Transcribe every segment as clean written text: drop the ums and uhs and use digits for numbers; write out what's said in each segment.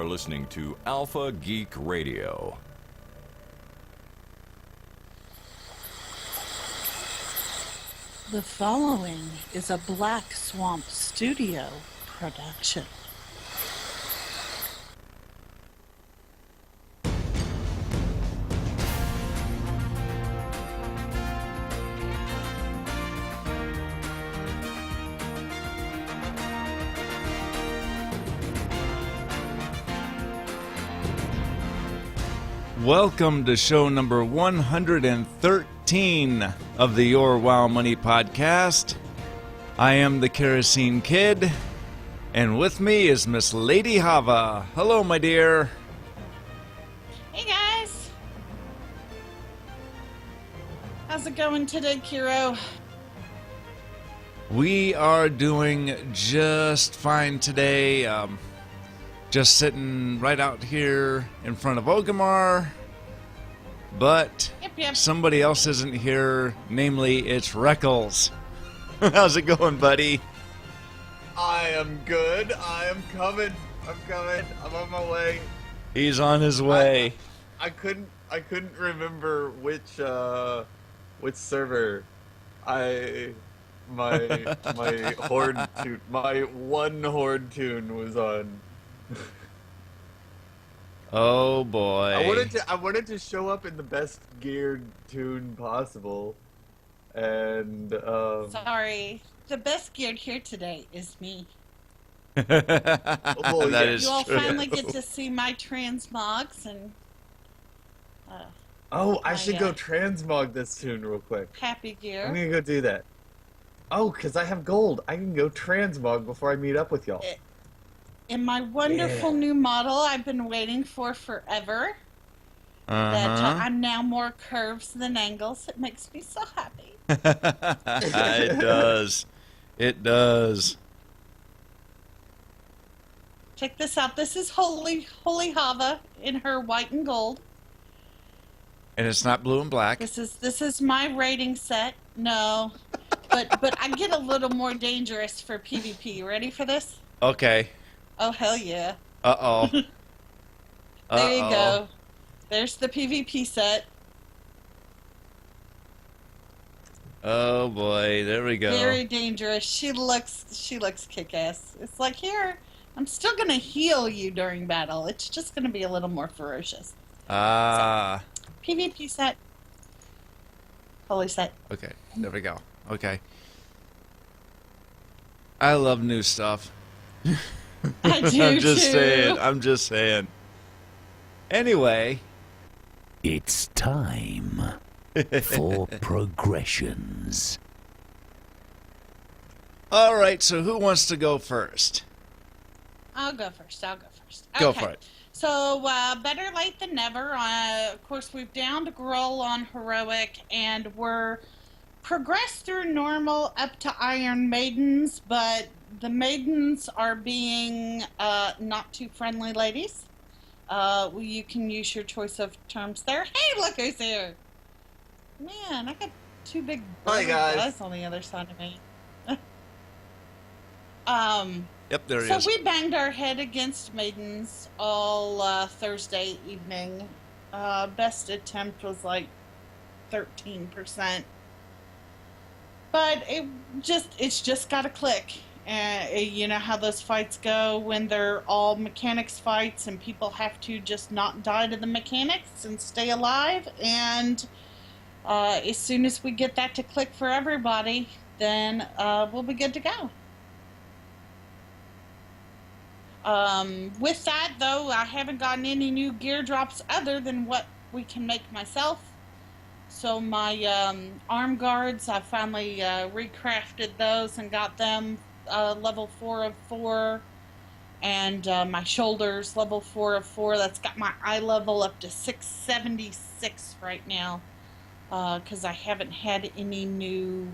are listening to Alpha Geek Radio. The following is a Black Swamp Studio production. Welcome to show number 113 of the Your Wow Money podcast. I am the Kerosene Kid, and with me is Miss Lady Hava. Hello, my dear. Hey guys! How's it going today, Kiro? We are doing just fine today. Just sitting right out here in front of Ogamar. But Yep. somebody else isn't here, namely it's Reckles. How's it going, buddy? I am good. I am coming. I'm coming. I'm on my way. He's on his way. I couldn't remember which server my horde tune, my one horde tune was on. Oh boy. I wanted to show up in the best geared tune possible. And Sorry. The best geared here today is me. well, That is You all true. finally get to see my transmogs and I should go yeah. transmog this tune real quick. happy I'm gear. gonna go do that. Oh, because I have gold. I can go transmog before I meet up with y'all. In my wonderful Yeah. new model I've been waiting for forever. That I'm now more curves than angles. It makes me so happy. It does. It does. Check this out. This is Holy Hava in her white and gold. And it's not blue and black. This is my rating set. No, but I get a little more dangerous for PvP. You ready for this? Okay. Oh hell yeah! Uh-oh. There you go. There's the PvP set. Oh boy, there we go. Very dangerous. She looks kick-ass. It's like, here, I'm still gonna heal you during battle. It's just gonna be a little more ferocious. Ah. PvP set. Holy set. Okay, there we go. Okay. I love new stuff. I do I'm just too. saying. I'm just saying. Anyway. It's time for progressions. All right, so who wants to go first? I'll go first. Go Okay. for it. So, better late than never. Of course, we've downed Grull on Heroic, and we're progressed through normal up to Iron Maidens, but the Maidens are being not too friendly ladies. You can use your choice of terms there. Hey, look who's here! Man, I got two big Hi, guys. guys on the other side of me. Yep, there he So is. we banged our head against Maidens all Thursday evening. Best attempt was like 13%. But it's just got to click. You know how those fights go when they're all mechanics fights and people have to just not die to the mechanics and stay alive. And as soon as we get that to click for everybody, then we'll be good to go. With that, though, I haven't gotten any new gear drops other than what we can make myself. So my arm guards, I finally recrafted those and got them level 4 of 4. And my shoulders, level 4 of 4. That's got my eye level up to 676 right now. Because I haven't had any new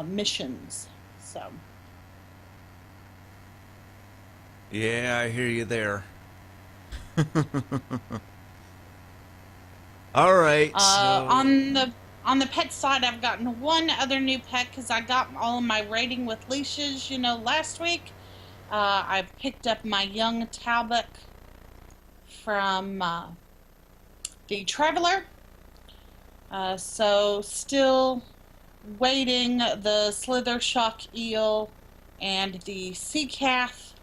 missions. So... Yeah, I hear you there. All right. On the pet side, I've gotten one other new pet because I got all of my raiding with leashes, last week. I picked up my young Talbot from the Traveler. So still waiting the Slither Shock Eel and the Sea Calf.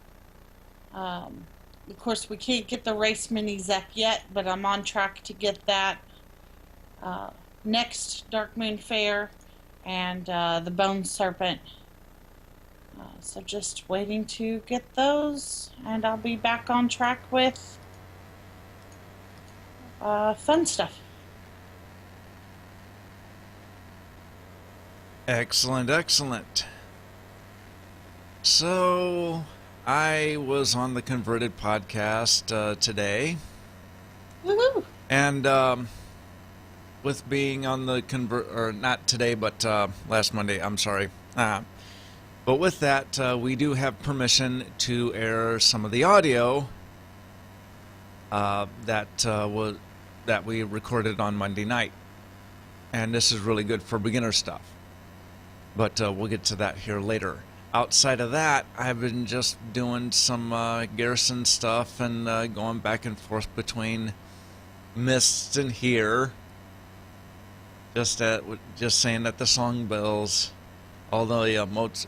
Of course, we can't get the Race Mini Zep yet, but I'm on track to get that next Dark Moon Fair, and the Bone Serpent. So just waiting to get those, and I'll be back on track with fun stuff. Excellent, excellent. So, I was on the Converted podcast today, Woohoo! and with being on the or not today, but last Monday. I'm sorry. But with that, we do have permission to air some of the audio that we recorded on Monday night, and this is really good for beginner stuff. But we'll get to that here later. Outside of that, I've been just doing some Garrison stuff and going back and forth between Mists and here. Just saying that the Songbells, although the motes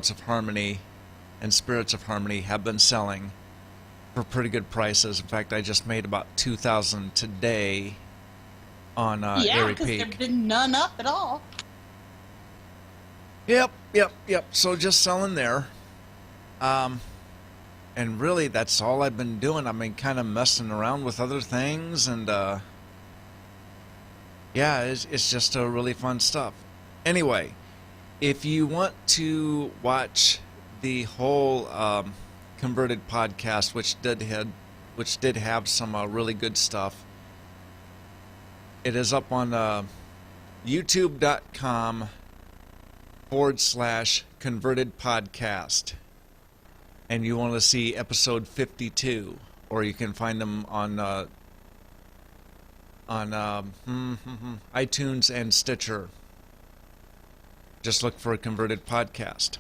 of Harmony and Spirits of Harmony have been selling for pretty good prices. In fact, I just made about 2,000 today on Airy because Peak. there've been none up at all. Yep. So just selling there. And really, that's all I've been doing. I've been kind of messing around with other things, and yeah, it's just really fun stuff. Anyway, if you want to watch the whole Converted podcast, which did have some really good stuff, it is up on youtube.com/Converted Podcast, and you want to see episode 52, or you can find them on iTunes and Stitcher. Just look for a Converted Podcast,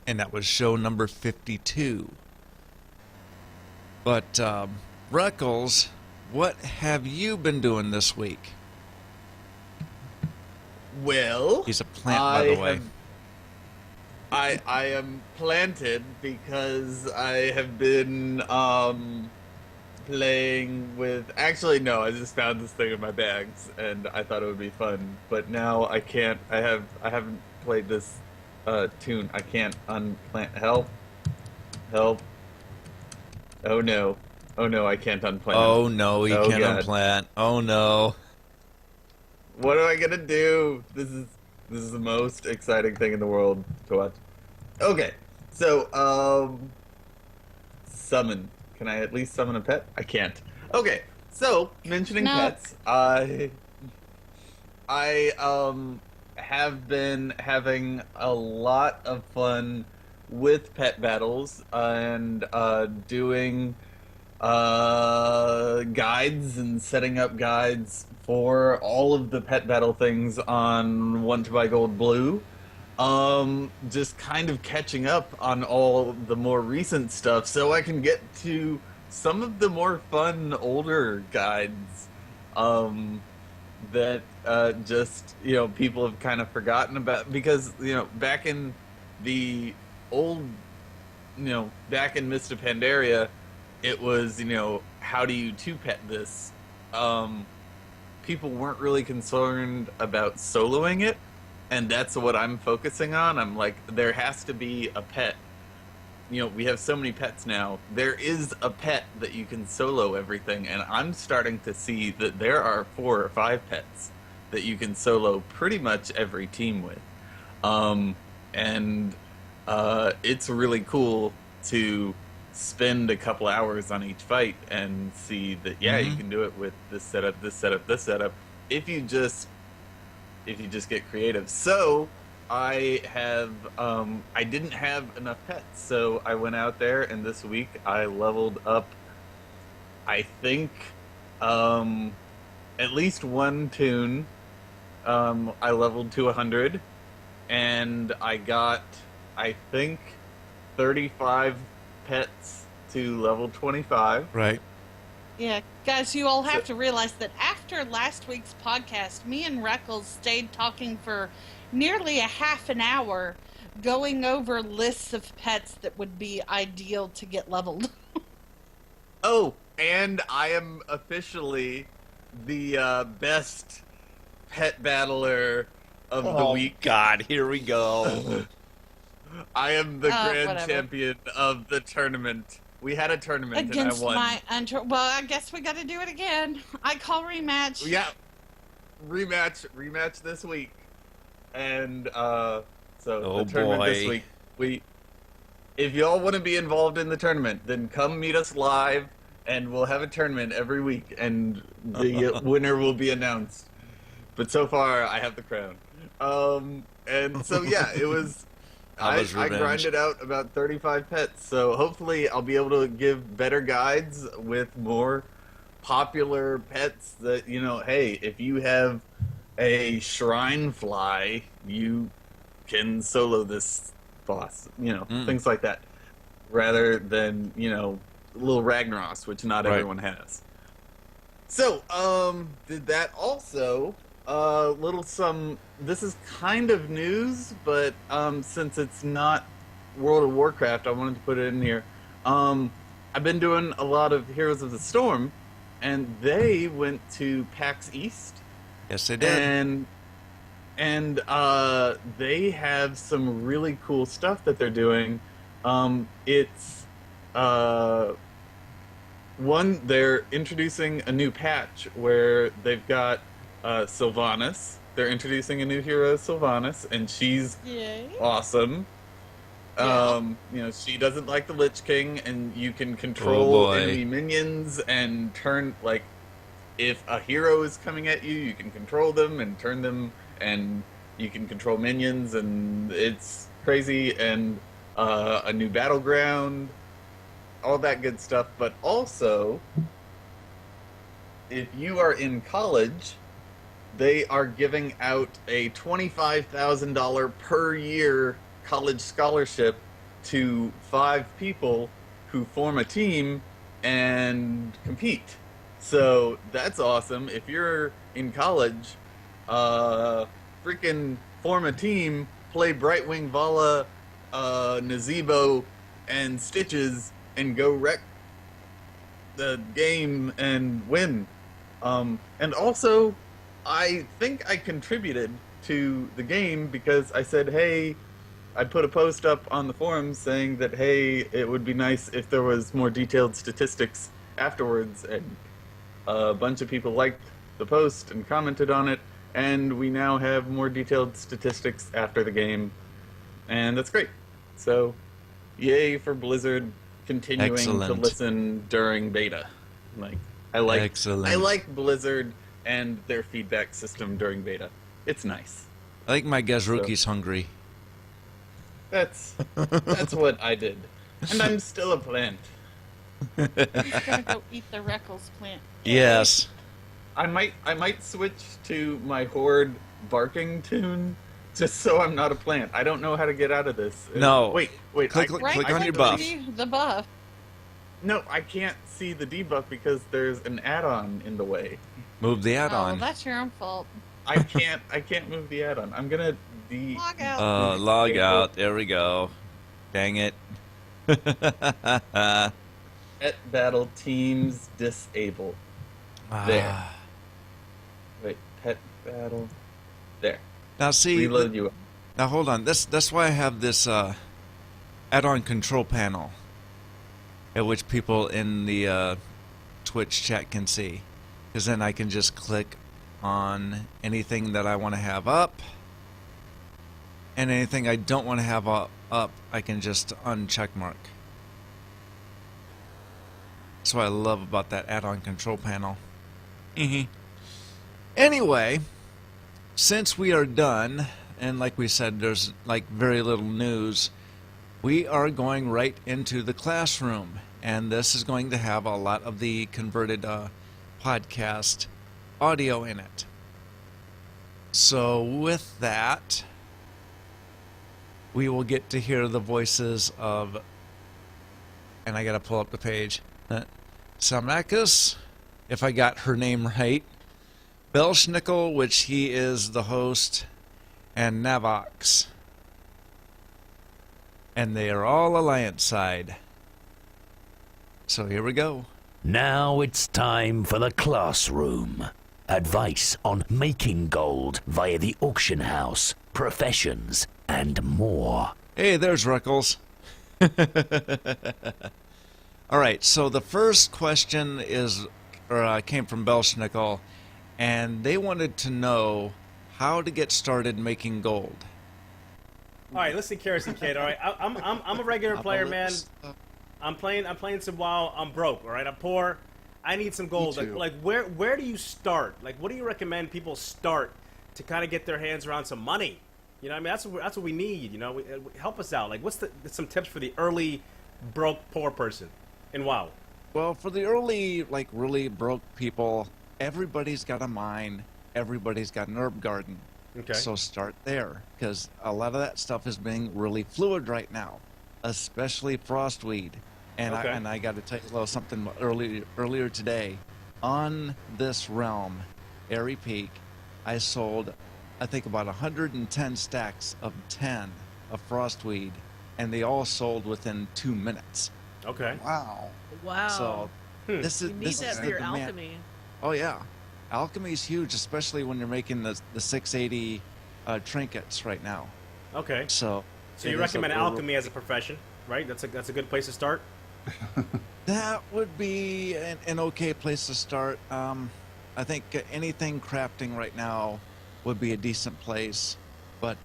and that was show number 52. But Reckles, what have you been doing this week? Well, He's a plant, by the way. I am planted because I have been playing with. Actually, no, I just found this thing in my bags and I thought it would be fun. But now I can't. I haven't played this tune. I can't unplant. Help! Oh no! I can't unplant. Oh no, you can't God. unplant. Oh no. What am I gonna do? This is the most exciting thing in the world to watch. Okay, so summon. Can I at least summon a pet? I can't. Okay, so mentioning No. pets, I have been having a lot of fun with pet battles and doing guides and setting up guides for all of the pet battle things on Want to Buy Gold Blue. Just kind of catching up on all the more recent stuff so I can get to some of the more fun older guides that just, people have kind of forgotten about, because, back in the old, back in Mist of Pandaria, it was, how do you two-pet this? People weren't really concerned about soloing it, and that's what I'm focusing on. I'm like, there has to be a pet. We have so many pets now. There is a pet that you can solo everything, and I'm starting to see that there are 4 or 5 pets that you can solo pretty much every team with. It's really cool to spend a couple hours on each fight and see that you can do it with this setup, if you just get creative. So I didn't have enough pets, so I went out there, and this week I leveled up, I think, at least one tune. I leveled to 100, and I got, I think, 35 pets to level 25. Right. Yeah, guys, you all have to realize that after last week's podcast, me and Reckles stayed talking for nearly a half an hour, going over lists of pets that would be ideal to get leveled. Oh, and I am officially the best pet battler of the week. God, here we go. I am the grand whatever. champion of the tournament. We had a tournament Against and I won. my well, I guess we got to do it again. I call rematch. Yeah, rematch this week, and so the tournament this week. If y'all want to be involved in the tournament, then come meet us live, and we'll have a tournament every week, and the winner will be announced. But so far, I have the crown. And so yeah, it was. I grinded out about 35 pets, so hopefully I'll be able to give better guides with more popular pets that, you know, hey, if you have a shrine fly, you can solo this boss, you know, things like that, rather than, you know, little Ragnaros, which not everyone has. So, did that also... this is kind of news, but since it's not World of Warcraft, I wanted to put it in here. I've been doing a lot of Heroes of the Storm, and they went to PAX East. Yes, they did. And they have some really cool stuff that they're doing. It's one, they're introducing a new patch where they've got Sylvanas. They're introducing a new hero, Sylvanas, and she's awesome. Yeah. You know, she doesn't like the Lich King, and you can control enemy minions and turn, like, if a hero is coming at you, you can control them and turn them, and you can control minions, and it's crazy, and a new battleground, all that good stuff. But also, if you are in college, they are giving out a $25,000 per year college scholarship to 5 people who form a team and compete. So that's awesome. If you're in college, freaking form a team, play Brightwing Vala, Nazebo, and Stitches, and go wreck the game and win. And also, I think I contributed to the game because I said, hey, I put a post up on the forums saying that, hey, it would be nice if there was more detailed statistics afterwards, and a bunch of people liked the post and commented on it, and we now have more detailed statistics after the game, and that's great. So, yay for Blizzard continuing to listen during beta. I like Blizzard and their feedback system during beta. It's nice. I think my Gazruki's hungry. That's what I did. And I'm still a plant. He's gonna go eat the Reckles plant. Yes. I might switch to my Horde barking tune just so I'm not a plant. I don't know how to get out of this. No. Wait. Click on your buff. The buff. No, I can't see the debuff because there's an add-on in the way. Move the add-on. Oh, that's your own fault. I can't move the add-on. I'm gonna log out. Log out. There we go. Dang it. Pet battle teams disable. There. Wait, pet battle. There. Now see. Reload you up. Now hold on. That's why I have this add-on control panel, at which people in the Twitch chat can see, because then I can just click on anything that I want to have up, and anything I don't want to have up, I can just uncheck mark. That's what I love about that add-on control panel. Anyway, since we are done, and like we said, there's like very little news, we are going right into the classroom, and this is going to have a lot of the converted podcast audio in it. So with that, we will get to hear the voices of and I got to pull up the page. Samrakis, if I got her name right, Belschnickel, which he is the host, and Navox. And they are all Alliance side. So here we go. Now it's time for the classroom. Advice on making gold via the auction house, professions, and more. Hey, there's Ruckles. All right, so the first question came from Belschnickel, and they wanted to know how to get started making gold. All right, listen, Kerosene Kid. All right, I'm a regular player, man. I'm playing some WoW. I'm broke. All right, I'm poor. I need some gold. Like where do you start? Like, what do you recommend people start to kind of get their hands around some money? You know, I mean, that's what we need. You know, help us out. Like, what's some tips for the early broke poor person in WoW? Well, for the early, like, really broke people, everybody's got a mine. Everybody's got an herb garden. Okay. So start there, because a lot of that stuff is being really fluid right now, especially frostweed. And Okay. I got to tell you a little something earlier today. On this realm, Airy Peak, I sold, I think, about 110 stacks of 10 of frostweed, and they all sold within 2 minutes. Okay. Wow. Wow. So this is you need this that is for the your demand. alchemy. Oh yeah, alchemy is huge, especially when you're making the 680 trinkets right now. Okay. So So it you is recommend a- alchemy as a profession, right? That's a good place to start. That would be an okay place to start. I think anything crafting right now would be a decent place, but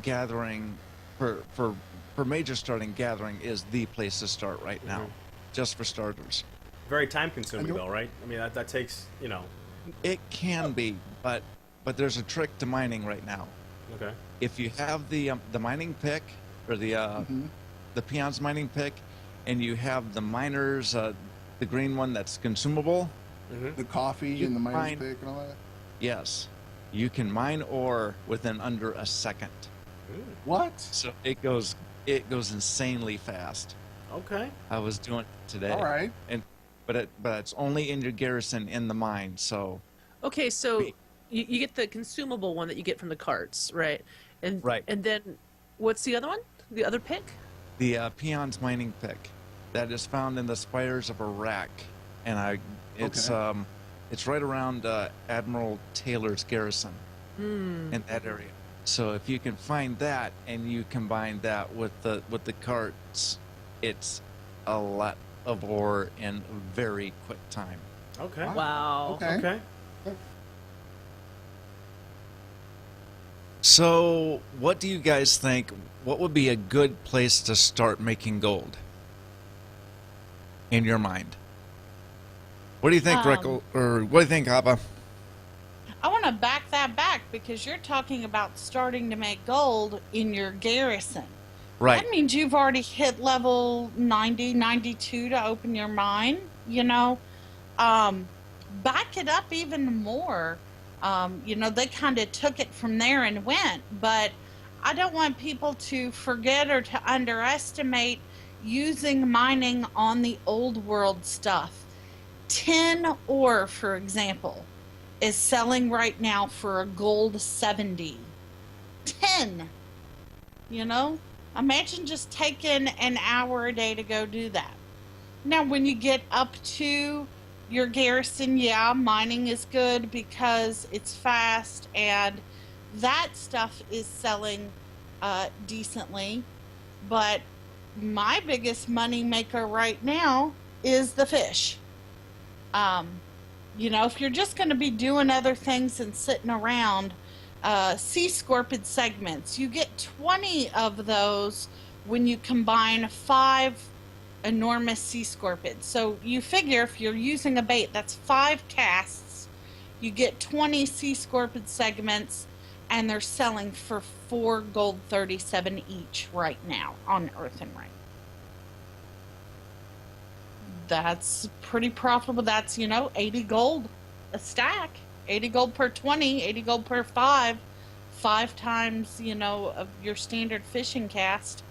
gathering for major starting, gathering is the place to start right now, just for starters. Very time consuming though, right? I mean, that takes, you know. It can be, but there's a trick to mining right now. Okay. If you have the mining pick or the peons mining pick, and you have the miners, the green one that's consumable, The coffee You and the miner's find- pick and all that. yes, you can mine ore within under a second. What? So it goes insanely fast. Okay. I was doing it today. All right. But it's only in your garrison in the mine. So Okay, so you get the consumable one that you get from the carts, right? And Right. And then what's the other one? The other pick? the peons mining pick that is found in the spires of Iraq, and it's right around Admiral Taylor's garrison in that area. So if you can find that and you combine that with the carts, it's a lot of ore in a very quick time. Okay. Wow. Okay. Okay. So what do you guys think? What would be a good place to start making gold in your mind? What do you think, Rickle? Or what do you think, Abba? I want to back that back because you're talking about starting to make gold in your garrison. Right. That means you've already hit level 90, 92 to open your mine, you know. Back it up even more. You know, they kind of took it from there and went, but I don't want people to forget or to underestimate using mining on the old world stuff. Tin ore, for example, is selling right now for a gold 70. 10. You know? Imagine just taking an hour a day to go do that. Now, when you get up to your garrison, yeah, mining is good because it's fast and that stuff is selling decently. But my biggest money maker right now is the fish. You know, if you're just going to be doing other things and sitting around, sea scorpid segments, you get 20 of those when you combine 5 enormous sea scorpids. So you figure if you're using a bait, that's 5 casts, you get 20 sea scorpid segments, and they're selling for 4 gold 37 each right now on Earth and Ring. That's pretty profitable. That's, you know, 80 gold a stack. 80 gold per 20, 80 gold per 5. 5 times, you know, of your standard fishing cast.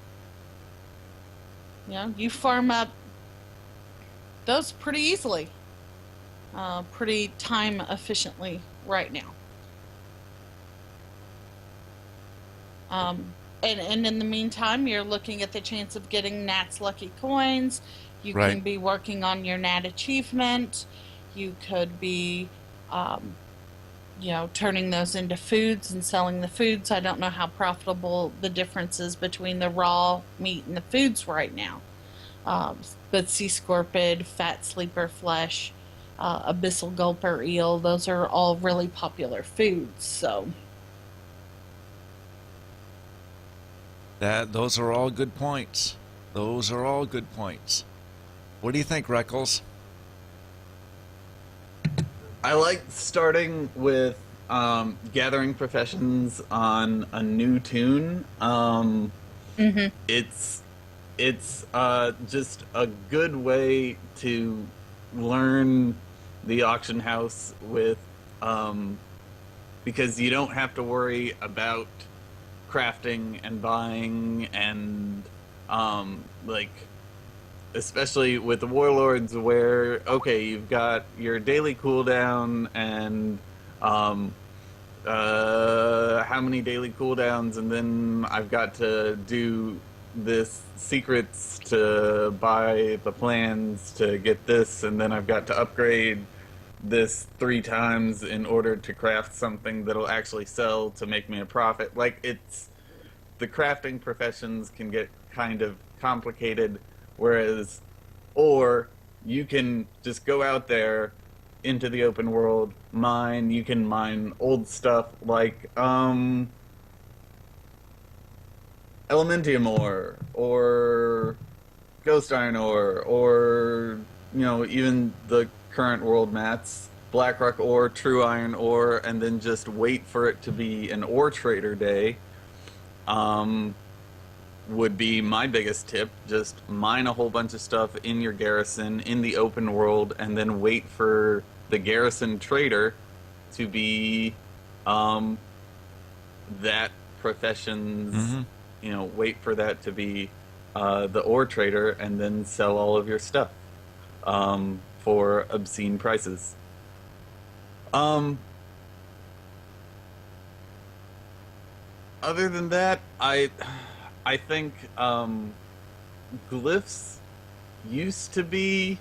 You know, you farm up those pretty easily, pretty time efficiently right now. And in the meantime, you're looking at the chance of getting Nat's Lucky Coins. You Right. can be working on your Nat achievement. You could be, turning those into foods and selling the foods. I don't know how profitable the difference is between the raw meat and the foods right now. But sea scorpid, fat sleeper flesh, abyssal gulper eel, those are all really popular foods. So. Those are all good points. Those are all good points. What do you think, Reckles? I like starting with gathering professions on a new tune. It's just a good way to learn the auction house with, because you don't have to worry about crafting and buying and especially with the warlords, where you've got your daily cooldown and how many daily cooldowns, and then I've got to do this secrets to buy the plans to get this, and then I've got to upgrade this 3 times in order to craft something that'll actually sell to make me a profit. The crafting professions can get kind of complicated, or you can just go out there into the open world, mine. You can mine old stuff like Elementium ore, or Ghost Iron ore, or even the current world mats, Blackrock ore, True Iron ore, and then just wait for it to be an ore trader day. Would be my biggest tip. Just mine a whole bunch of stuff in your garrison in the open world, and then wait for the garrison trader to be that profession's, wait for that to be the ore trader, and then sell all of your stuff for obscene prices. Other than that, I think glyphs used to be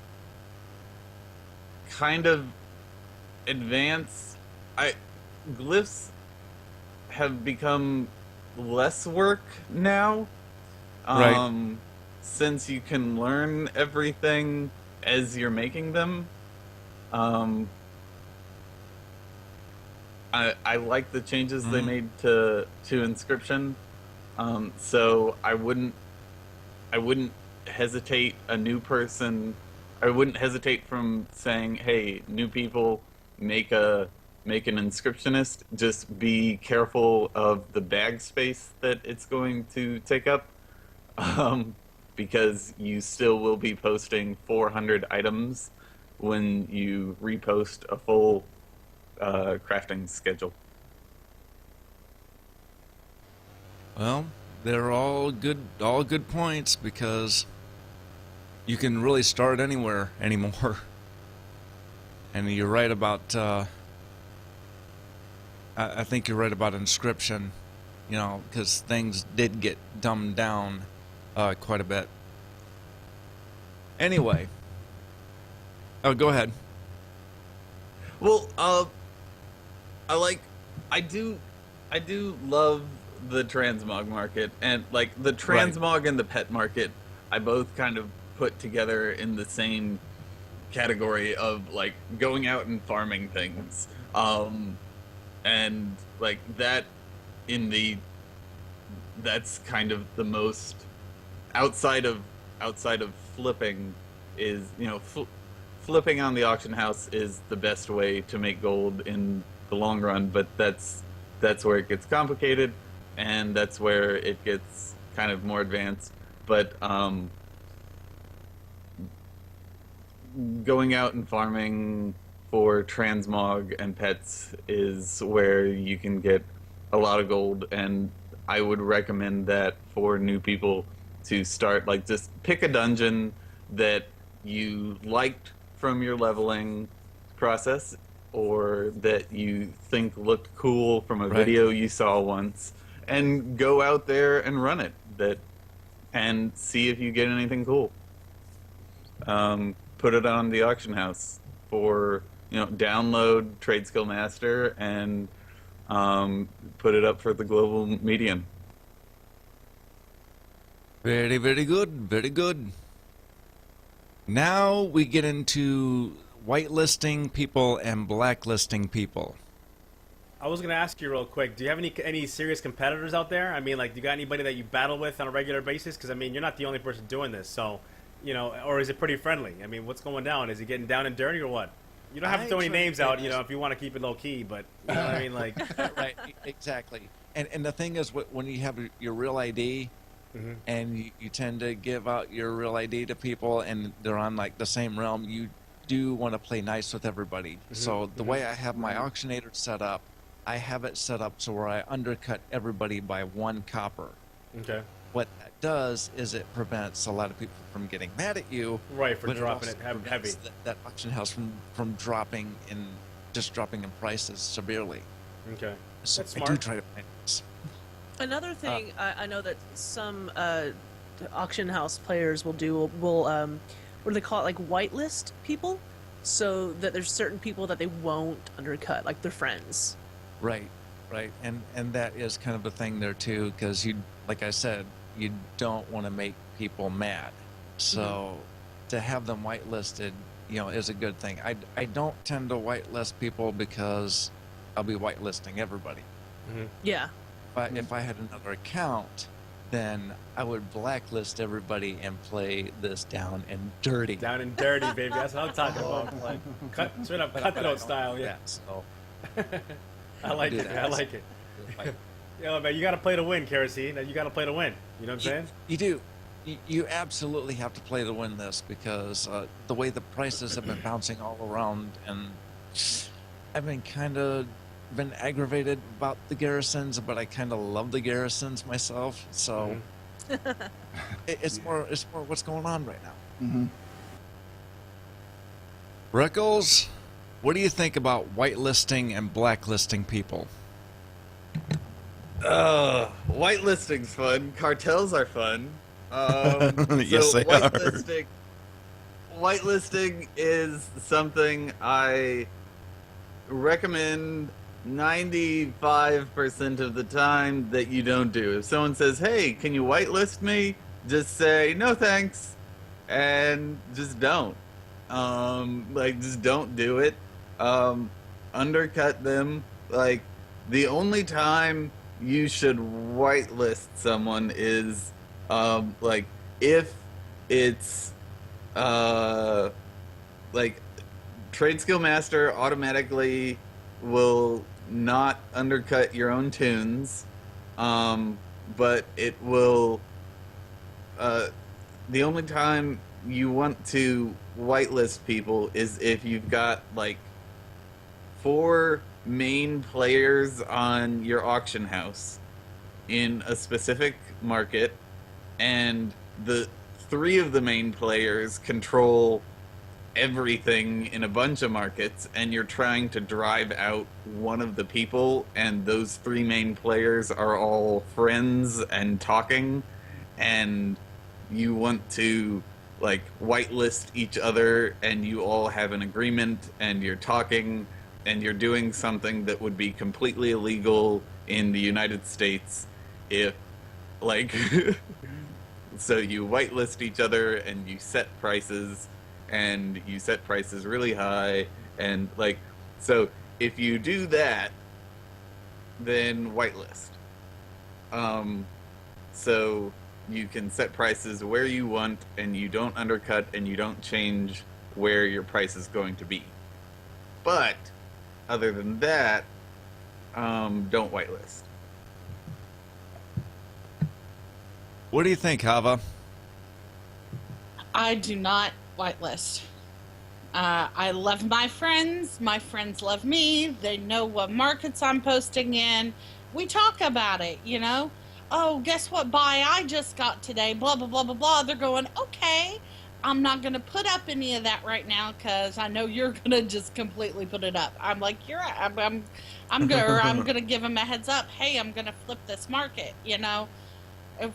kind of advanced. Glyphs have become less work now. Right. Since you can learn everything as you're making them. I like the changes they made to Inscription. So I wouldn't hesitate a new person. I wouldn't hesitate from saying, "Hey, new people, make an inscriptionist." Just be careful of the bag space that it's going to take up, because you still will be posting 400 items when you repost a full crafting schedule. Well, they're all good points, because you can really start anywhere anymore. And you're right about I think you're right about Inscription, because things did get dumbed down quite a bit. Anyway, go ahead. Well, I do love the transmog market, and the transmog and the pet market, I both kind of put together in the same category of going out and farming things, and that that's kind of the most outside of flipping is flipping on the auction house is the best way to make gold in the long run, but that's where it gets complicated, and that's where it gets kind of more advanced. But going out and farming for transmog and pets is where you can get a lot of gold, and I would recommend that for new people to start. Like, just pick a dungeon that you liked from your leveling process, or that you think looked cool from a video you saw once, and go out there and run it. And see if you get anything cool. Put it on the auction house for, download Trade Skill Master and put it up for the global median. Very, very good. Very good. Now we get into whitelisting people and blacklisting people. I was gonna ask you real quick. Do you have any serious competitors out there? I mean, like, do you got anybody that you battle with on a regular basis? Because I mean, you're not the only person doing this, so or is it pretty friendly? I mean, what's going down? Is it getting down and dirty or what? You don't have to throw any names out, if you want to keep it low key, but you know what I mean, like. Right, exactly. And the thing is, when you have your real ID, and you tend to give out your real ID to people, and they're on like the same realm, you do want to play nice with everybody. So the way I have my auctionator set up, I have it set up so where I undercut everybody by 1 copper. Okay. What that does is it prevents a lot of people from getting mad at you. Right, for but dropping it also heavy. That auction house from dropping in prices severely. Okay. So That's I smart. do try to play this. Another thing I know that some auction house players will do what do they call it, like whitelist people, so that there's certain people that they won't undercut, like their friends. Right, and that is kind of the thing there too, because like I said, you don't want to make people mad. So to have them whitelisted, is a good thing. I don't tend to whitelist people because I'll be whitelisting everybody. Yeah. But if I had another account, then I would blacklist everybody and play this down and dirty. Down and dirty, baby. That's what I'm talking about. Like, straight up cutthroat style. Yeah. So I like it. I like it. Yeah, man, you got to play to win, Kerosene. You got to play to win. You know what I'm saying? You do. You absolutely have to play to win this, because the way the prices have been bouncing all around, and I've been aggravated about the garrisons, but I kind of love the garrisons myself. So it's more what's going on right now. Rickles, what do you think about whitelisting and blacklisting people? Whitelisting's fun. Cartels are fun. Yes, they are. Whitelisting is something I recommend 95% of the time that you don't do. If someone says, "Hey, can you whitelist me?" just say, "No, thanks," and just don't. Just don't do it. Undercut them. Like, the only time you should whitelist someone is, if it's, Trade Skill Master automatically will not undercut your own tunes, but it will, the only time you want to whitelist people is if you've got, 4 main players on your auction house in a specific market, and the 3 of the main players control everything in a bunch of markets, and you're trying to drive out one of the people, and those 3 main players are all friends and talking, and you want to whitelist each other, and you all have an agreement, and you're talking, and you're doing something that would be completely illegal in the United States if, so you whitelist each other, and you set prices, and you set prices really high, and, so if you do that, then whitelist. So you can set prices where you want, and you don't undercut, and you don't change where your price is going to be. But other than that, don't whitelist. What do you think, Hava? I do not whitelist. I love my friends. My friends love me. They know what markets I'm posting in. We talk about it, oh, guess what buy I just got today, blah, blah, blah, blah, blah. They're going, okay, I'm not going to put up any of that right now because I know you're going to just completely put it up. I'm like, you're right. I'm going to give them a heads up. Hey, I'm going to flip this market, you know.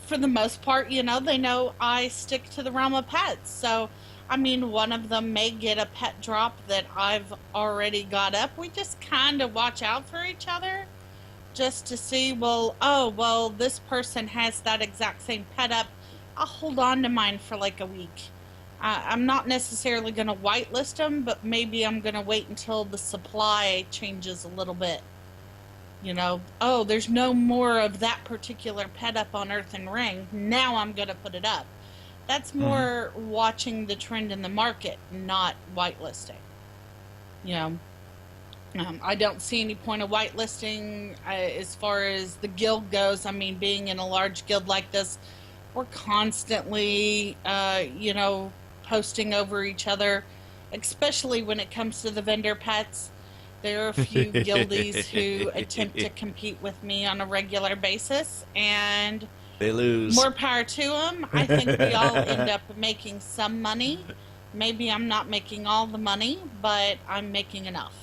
For the most part, you know, they know I stick to the realm of pets. So, I mean, one of them may get a pet drop that I've already got up. We just kind of watch out for each other just to see, well, this person has that exact same pet up. I'll hold on to mine for like a week. I'm not necessarily going to whitelist them, but maybe I'm going to wait until the supply changes a little bit. You know, oh, there's no more of that particular pet up on Earth and Ring. Now I'm going to put it up. That's more watching the trend in the market, not whitelisting. You know, I don't see any point of whitelisting as far as the guild goes. I mean, being in a large guild like this, we're constantly, you know, posting over each other, especially when it comes to the vendor pets. There are a few guildies who attempt to compete with me on a regular basis, and they lose. More power to them. I think we all end up making some money. Maybe I'm not making all the money, but I'm making enough.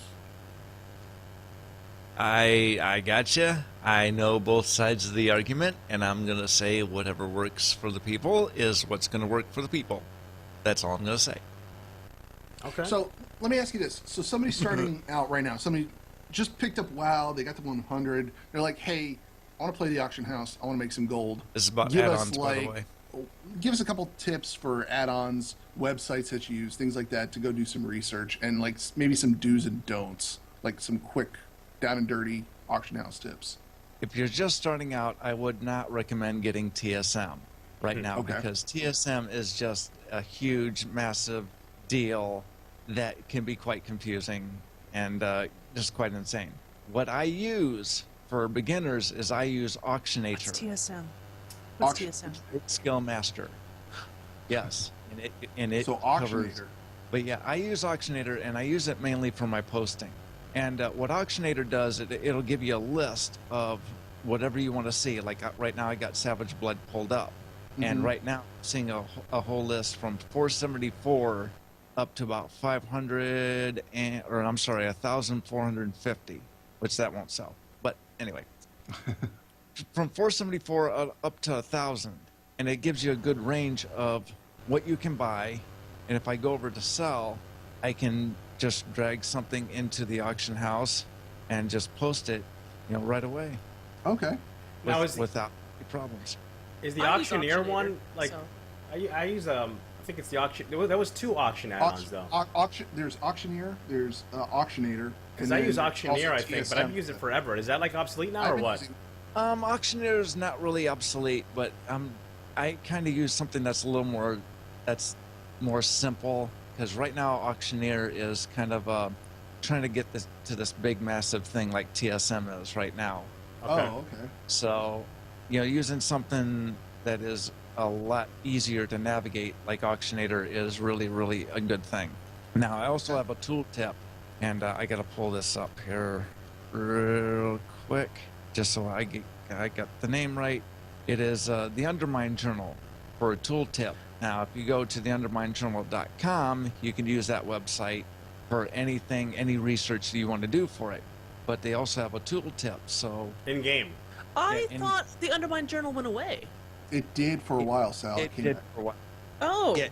I gotcha. I know both sides of the argument, and I'm going to say whatever works for the people is what's going to work for the people. That's all I'm going to say. Okay. So let me ask you this. So somebody's starting out right now. Somebody just picked up WoW. They got the 100. They're like, hey, I want to play the auction house. I want to make some gold. This is about Give add-ons, us, by the way. Give us a couple tips for add-ons, websites that you use, things like that, to go do some research, and like maybe some do's and don'ts, like some quick, down and dirty auction house tips. If you're just starting out, I would not recommend getting TSM right now Okay. because TSM is just a huge, massive deal that can be quite confusing and just quite insane. What I use for beginners is I use Auctionator. What's TSM? What's Auction- TSM? Skill Master. Yes, and it So covers. Auctionator. But yeah, I use Auctionator, and I use it mainly for my posting. And what Auctionator does, it'll give you a list of whatever you want to see. Like right now, I got Savage Blood pulled up, and right now, I'm seeing a whole list from 474 up to about 1,450, which that won't sell. But anyway, from 474 up to 1,000, and it gives you a good range of what you can buy. And if I go over to sell, I can just drag something into the auction house and just post it, right away. Okay. Now without any problems. Is the I use auctioneer Auctionator, one like? so- I use I think it's the auction. There was two auction add-ons though. There's Auctioneer, there's Auctionator. Because and I use then Auctioneer, also I think, but I've TSM. used it forever. Is that like obsolete now I've or been what? using- Auctioneer is not really obsolete, but I kind of use something that's more simple, because right now Auctioneer is kind of trying to get to this big massive thing like TSM is right now. Okay. Oh, okay. So, using something that is a lot easier to navigate like Auctionator is really, really a good thing. Now, I also have a tool tip, and I got to pull this up here real quick just so I got the name right. It is the Undermine Journal for a tool tip. Now, if you go to theunderminejournal.com, you can use that website for anything, any research that you want to do for it. But they also have a tool tip, so In game. I and- thought the Undermine Journal went away. It did for a while, Sal. it came did back. for a while. Oh. Yeah,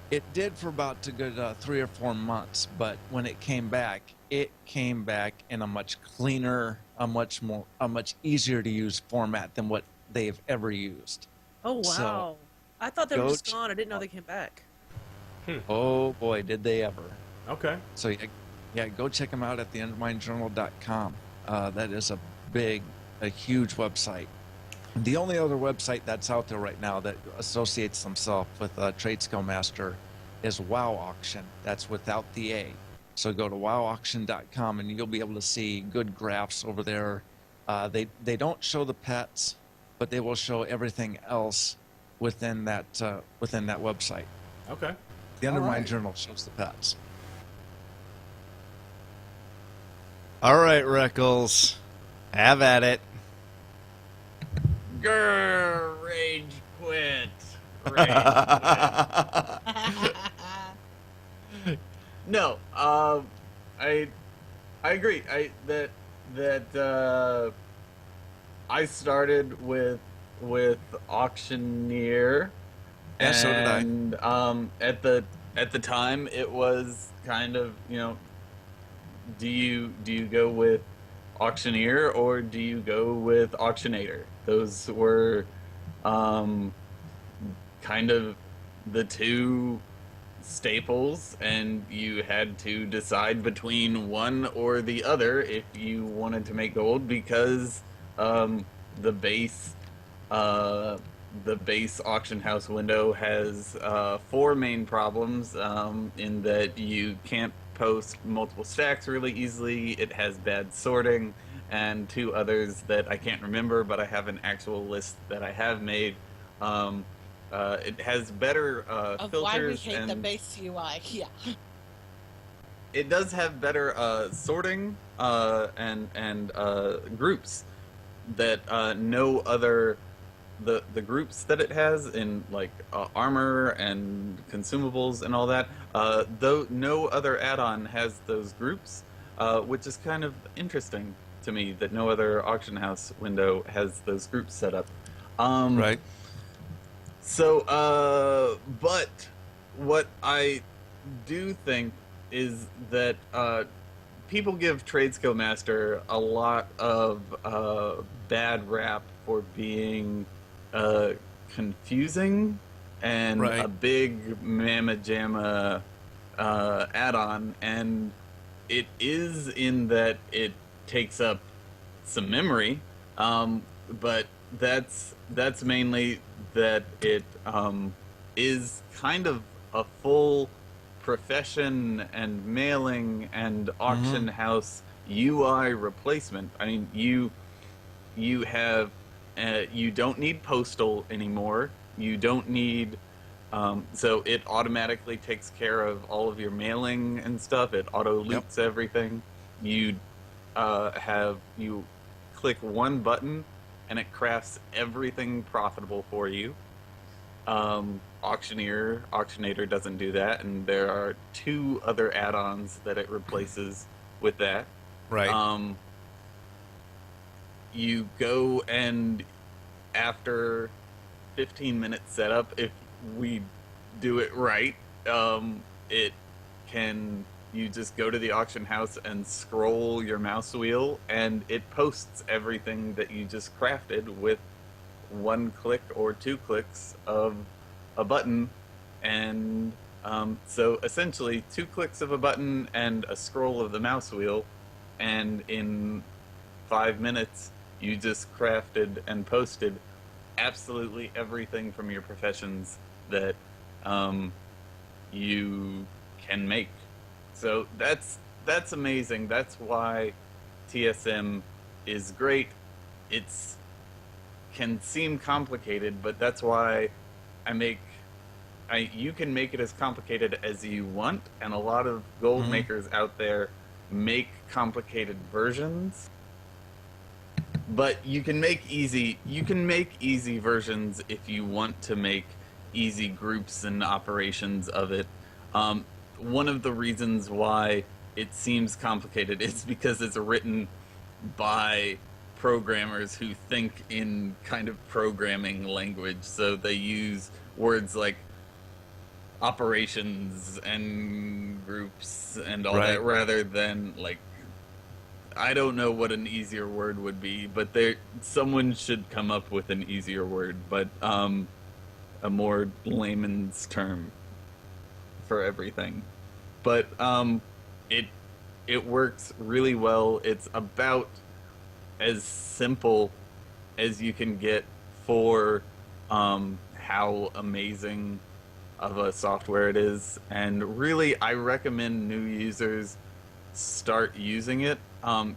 it did for about a good 3 or 4 months, but when it came back in a much cleaner, a much easier to use format than what they've ever used. Oh wow. So, I thought they were go just gone. I didn't know they came back. Oh boy, did they ever! Okay. So yeah, go check them out at theunderminejournal.com. That is a huge website. The only other website that's out there right now that associates themselves with Trade Skill Master is WoW Auction. That's without the A. So go to wowauction.com and you'll be able to see good graphs over there. They don't show the pets, but they will show everything else within that website. Okay. The Undermine right. Journal shows the pets. All right, Reckles, have at it. Grr, rage quit. Rage quit. No, I agree. I started with Auctioneer. Yeah, so did I. And at the time it was kind of, do you go with Auctioneer or do you go with Auctionator? Those were kind of the two staples, and you had to decide between one or the other if you wanted to make gold, because the base auction house window has 4 main problems, in that you can't post multiple stacks really easily, it has bad sorting, and 2 others that I can't remember, but I have an actual list that I have made. It has better Of filters. why we hate and the base UI. Yeah. it does have better sorting and groups that no other the groups that it has in like armor and consumables and all that, though no other add-on has those groups, which is kind of interesting to me that no other auction house window has those groups set up. Right. So, but what I do think is that people give Tradesco Master a lot of bad rap for being confusing and Right. a big mamma jamma add-on, and it is in that it takes up some memory, but that's mainly that it is kind of a full profession and mailing and auction house UI replacement. I mean, you have you don't need postal anymore. You don't need so it automatically takes care of all of your mailing and stuff. It auto loops everything. You you click one button and it crafts everything profitable for you. Auctionator doesn't do that, and there are 2 other add-ons that it replaces with that. Right. You go, and after 15 minutes setup, if we do it right, you just go to the auction house and scroll your mouse wheel, and it posts everything that you just crafted with 1 click or 2 clicks of a button. And so essentially 2 clicks of a button and a scroll of the mouse wheel, and in 5 minutes you just crafted and posted absolutely everything from your professions that you can make. So that's amazing. That's why TSM is great. It's can seem complicated, but that's why you can make it as complicated as you want, and a lot of gold makers out there make complicated versions. But you can make easy versions if you want to make easy groups and operations of it. One of the reasons why it seems complicated is because it's written by programmers who think in kind of programming language, so they use words like operations and groups and all that, rather than like, I don't know what an easier word would be, but someone should come up with an easier word, but a more layman's term for everything. But it works really well. It's about as simple as you can get for how amazing of a software it is, and really I recommend new users start using it,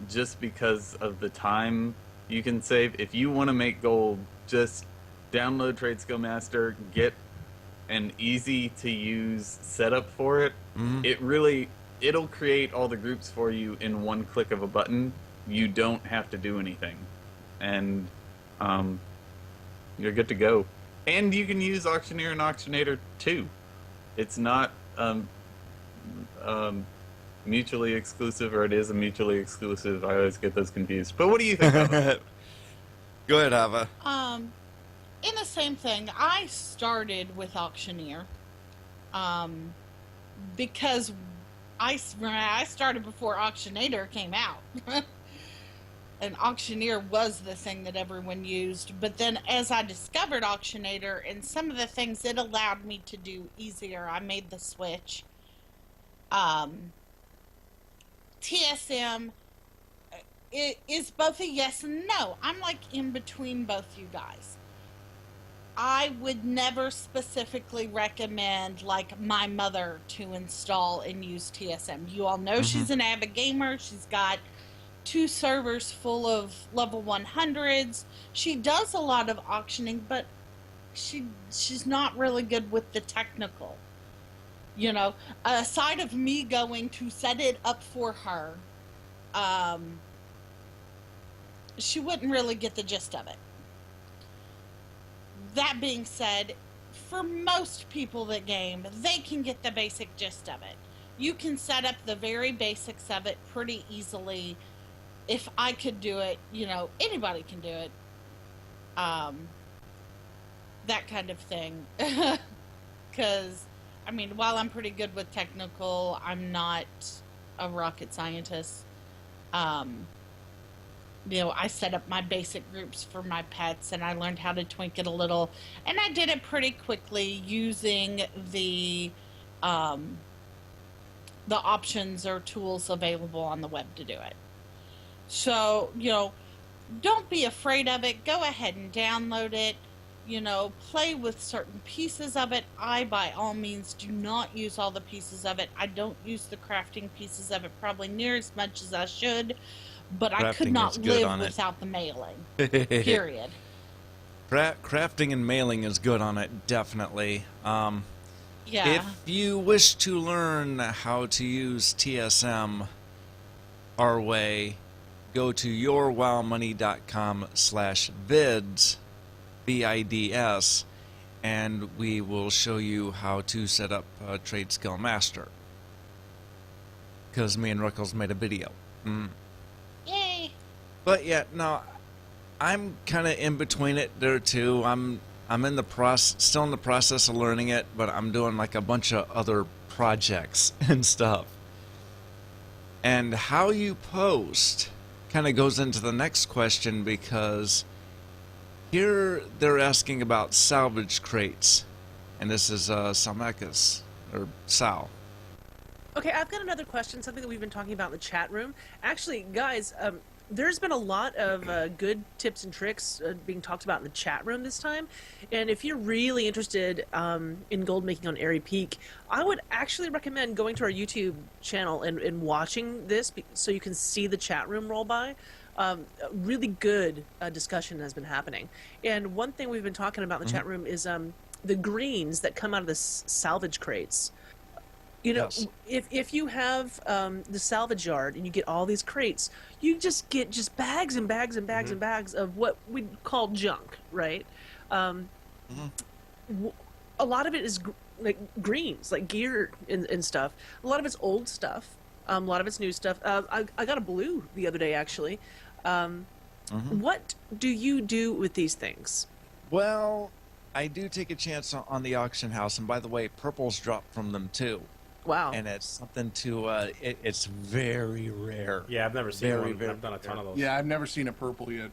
just because of the time you can save. If you want to make gold, just download Tradesco Master, get an easy to use setup for it. It'll create all the groups for you in 1 click of a button. You don't have to do anything, and you're good to go. And you can use Auctioneer and Auctionator too. It's not mutually exclusive, or it is a mutually exclusive. I always get those confused. But what do you think of it? Go ahead, Ava. In the same thing, I started with Auctioneer, because I started before Auctionator came out. And Auctioneer was the thing that everyone used. But then as I discovered Auctionator and some of the things it allowed me to do easier, I made the switch. TSM it is both a yes and no. I'm like in between both you guys. I would never specifically recommend like my mother to install and use TSM. You all know she's an avid gamer. She's got 2 servers full of level 100s. She does a lot of auctioning, but she's not really good with the technical. You know, aside of me going to set it up for her, she wouldn't really get the gist of it. That being said, for most people that game, they can get the basic gist of it. You can set up the very basics of it pretty easily. If I could do it, you know, anybody can do it. That kind of thing. Because, I mean, while I'm pretty good with technical, I'm not a rocket scientist. You know, I set up my basic groups for my pets, and I learned how to twink it a little. And I did it pretty quickly using the options or tools available on the web to do it. So, you know, don't be afraid of it. Go ahead and download it. You know, play with certain pieces of it. I, by all means, do not use all the pieces of it. I don't use the crafting pieces of it probably near as much as I should, but I could not live without the mailing. Period. Crafting and mailing is good on it, definitely. Yeah. If you wish to learn how to use TSM our way, go to yourwowmoney.com/vids, VIDS, and we will show you how to set up Trade Skill Master. Because me and Ruckles made a video. Yay! But yeah, no, I'm kind of in between it there too. I'm in the still in the process of learning it, but I'm doing like a bunch of other projects and stuff. And how you post kind of goes into the next question, because here they're asking about salvage crates, and this is Salmakis or Sal. Okay, I've got another question, something that we've been talking about in the chat room. Actually, guys, there's been a lot of good tips and tricks being talked about in the chat room this time. And if you're really interested in gold making on Airy Peak, I would actually recommend going to our YouTube channel and watching this so you can see the chat room roll by. Really good discussion has been happening. And one thing we've been talking about in the chat room is the greens that come out of the salvage crates. You know, yes. if you have the salvage yard and you get all these crates, you just get just bags and bags and bags and bags of what we call junk, right? A lot of it is like greens, like gear and stuff. A lot of it's old stuff. A lot of it's new stuff. I got a blue the other day, actually. What do you do with these things? Well, I do take a chance on the auction house, and by the way, purples drop from them too. Wow. And it's something to, it's very rare. Yeah, I've never seen one. I've done a ton of those. Yeah, I've never seen a purple yet.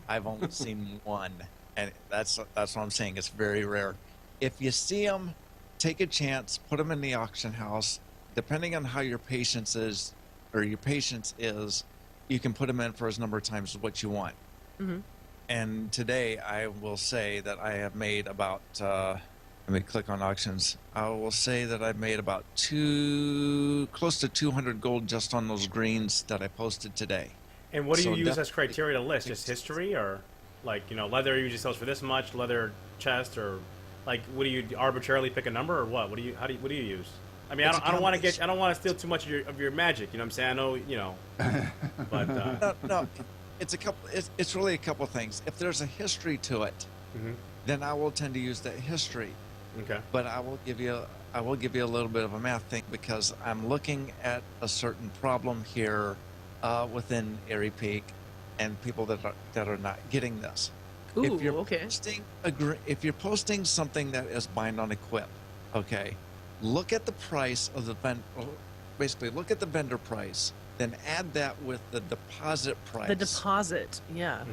I've only seen one, and that's what I'm saying. It's very rare. If you see them, take a chance, put them in the auction house. Depending on how your patience is, you can put them in for as number of times as what you want. And today, I will say that I have made about, let me click on auctions. I will say that I've made about close to 200 gold just on those greens that I posted today. And what do you use as criteria to list? Just history, or like, you know, leather usually sells for this much, leather chest, or like, what do you arbitrarily pick a number, or what? What do you use? I mean, I don't want to steal too much of your magic. You know what I'm saying? I know, you know, but no, it's really a couple things. If there's a history to it, then I will tend to use that history. Okay. But I will give you a little bit of a math thing, because I'm looking at a certain problem here within Airy Peak, and people that are not getting this. Ooh, if you're okay. if you're posting something that is bind on equip, okay, look at the price of the basically look at the vendor price, then add that with the deposit price. The deposit, yeah.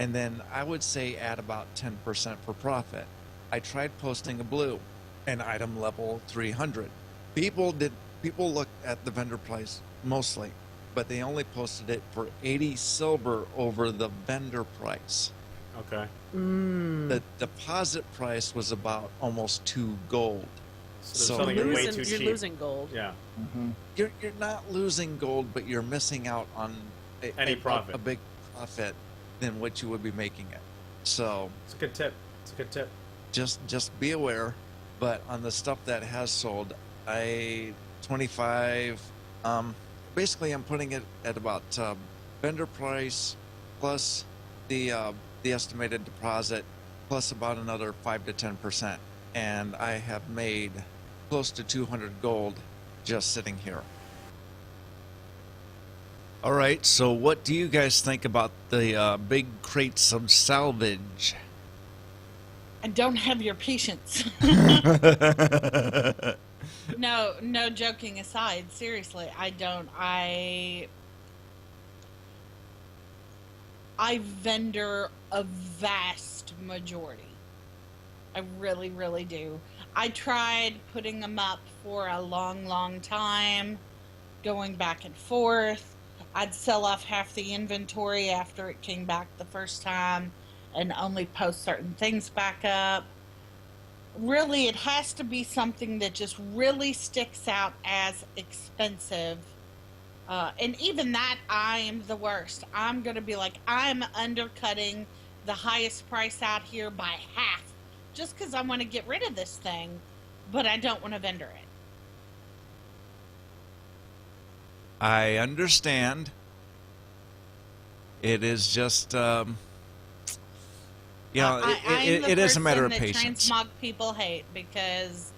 And then I would say add about 10% for profit. I tried posting a blue, an item level 300. People looked at the vendor price mostly, but they only posted it for 80 silver over the vendor price. Okay. The deposit price was about almost 2 gold. So So selling it way Losing, too you're cheap. losing gold. Yeah. you're not losing gold, but you're missing out on Any profit. a big profit than what you would be making it. So It's a good tip. It's a good tip. just be aware. But on the stuff that has sold, 25. Basically, I'm putting it at about vendor price plus the estimated deposit plus about another 5 to 10%, and I have made close to 200 gold just sitting here. All right, so what do you guys think about the big crates of salvage? I don't have your patience. No, joking aside, seriously, I don't. I vendor a vast majority. I really, really do. I tried putting them up for a long, long time, going back and forth. I'd sell off half the inventory after it came back the first time and only post certain things back up. Really, it has to be something that just really sticks out as expensive. And even that, I am the worst. I'm going to be like, I'm undercutting the highest price out here by half just because I want to get rid of this thing, but I don't want to vendor it. I understand. It is just, it is a matter of patience. Transmog people hate because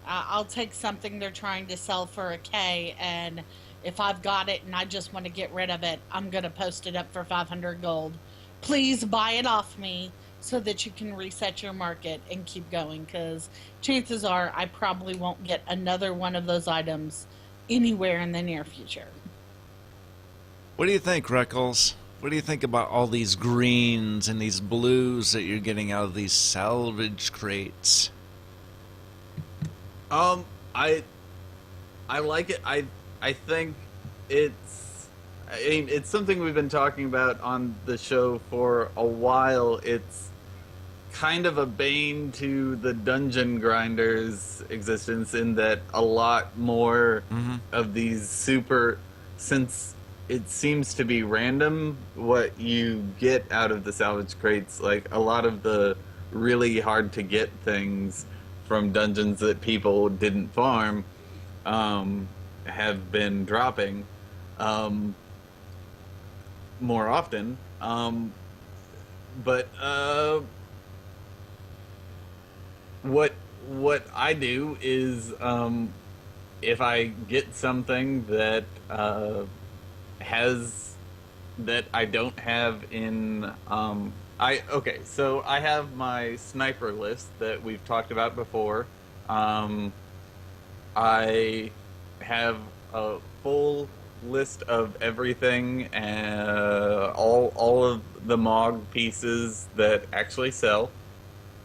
I'll take something they're trying to sell for a K, and if I've got it and I just want to get rid of it, I'm going to post it up for 500 gold. Please buy it off me so that you can reset your market and keep going, because chances are I probably won't get another one of those items anywhere in the near future. What do you think, Reckles? What do you think about all these greens and these blues that you're getting out of these salvage crates? I like it. I think it's something we've been talking about on the show for a while. It's kind of a bane to the dungeon grinders' existence in that a lot more of these since it seems to be random what you get out of the salvage crates, like a lot of the really hard to get things from dungeons that people didn't farm have been dropping more often. But what I do is if I get something that that I don't have in so I have my sniper list that we've talked about before. I have a full list of everything, all of the MOG pieces that actually sell.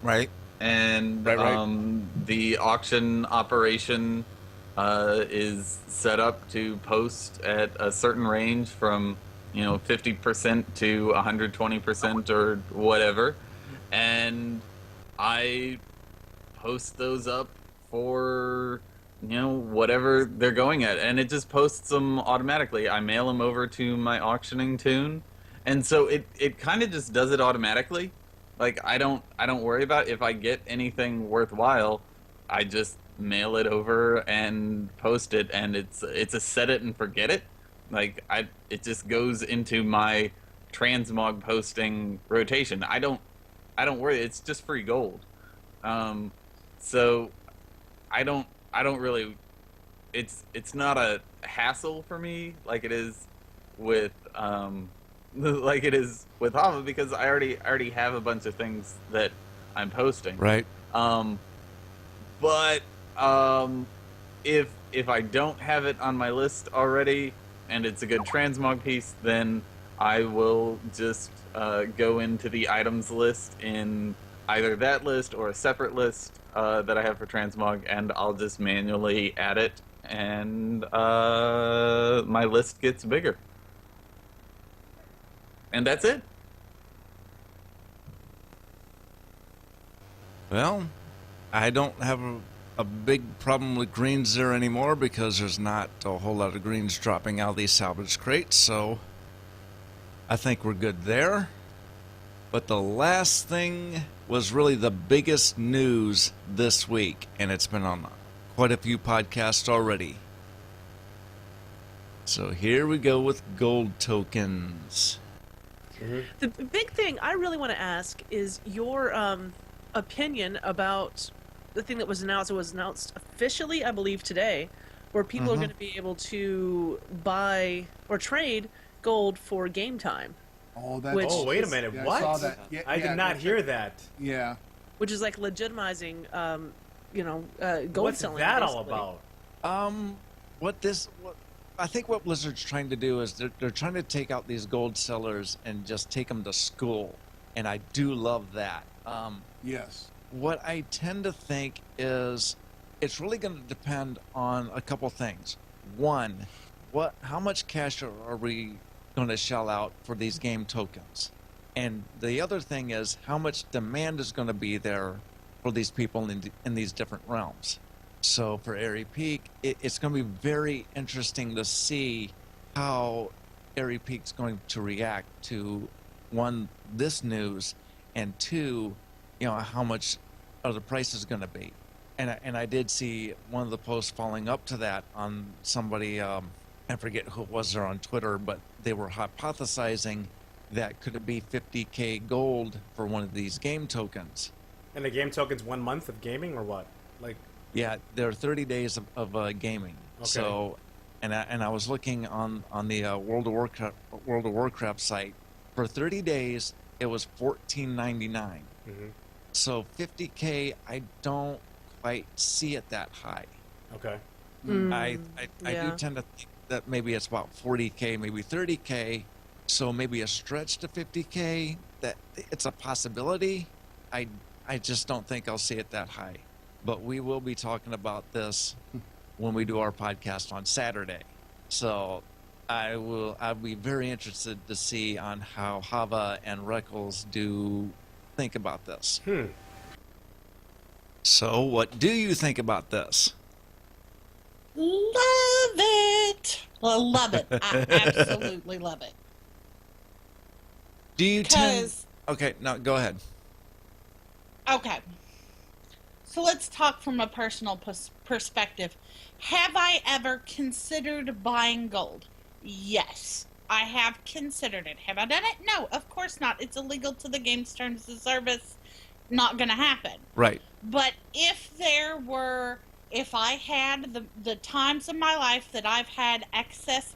Right. And Right. The auction operation is set up to post at a certain range from 50% to 120% or whatever, and I post those up for whatever they're going at, and it just posts them automatically. I mail them over to my auctioning tune, and so it kind of just does it automatically. Like I don't worry about if I get anything worthwhile. I just mail it over and post it, and it's a set it and forget it. Like it just goes into my transmog posting rotation. I don't I don't worry. It's just free gold. So I don't really. It's not a hassle for me like it is with like it is with Hava, because I already have a bunch of things that I'm posting. Right. But if I don't have it on my list already and it's a good transmog piece, then I will just go into the items list in either that list or a separate list that I have for transmog, and I'll just manually add it, and my list gets bigger. And that's it. Well, I don't have a big problem with greens there anymore because there's not a whole lot of greens dropping out of these salvage crates, so I think we're good there. But the last thing was really the biggest news this week, and it's been on quite a few podcasts already. So here we go with gold tokens. The big thing I really want to ask is your opinion about the thing that was announced. It was announced officially, I believe, today, where people are going to be able to buy or trade gold for game time. Oh, that's Which- Oh, wait a minute. yeah, What? I saw that. Yeah, I did not hear that. Yeah. Which is like legitimizing, gold What's selling. that all basically. about? I think what Blizzard's trying to do is they're trying to take out these gold sellers and just take them to school, and I do love that. Yes. What I tend to think is it's really going to depend on a couple things. One, how much cash are we going to shell out for these game tokens? And the other thing is how much demand is going to be there for these people in these different realms. So for Airy Peak, it's going to be very interesting to see how Airy Peak's going to react to, one, this news, and two, how much are the prices going to be. And I did see one of the posts following up to that on somebody, I forget who it was there on Twitter, but they were hypothesizing that could it be 50K gold for one of these game tokens. And the game token's 1 month of gaming or what? Like, Yeah, there are 30 days of gaming. Okay. So, and I was looking on the World of Warcraft site. For 30 days, it was $14.99. mhm. So 50K, I don't quite see it that high. Okay. I yeah. do tend to think that maybe it's about 40K, maybe 30K. So maybe a stretch to 50K. That it's a possibility. I just don't think I'll see it that high. But we will be talking about this when we do our podcast on Saturday. So I'll be very interested to see on how Hava and Reckles do think about this. So what do you think about this? Love it. Well, love it. I absolutely love it. Do you tend... Because, Okay, no, go ahead. okay. So let's talk from a personal perspective. Have I ever considered buying gold? Yes, I have considered it. Have I done it? No, of course not. It's illegal to the game's terms of service. Not going to happen. Right. But if I had the times of my life that I've had excess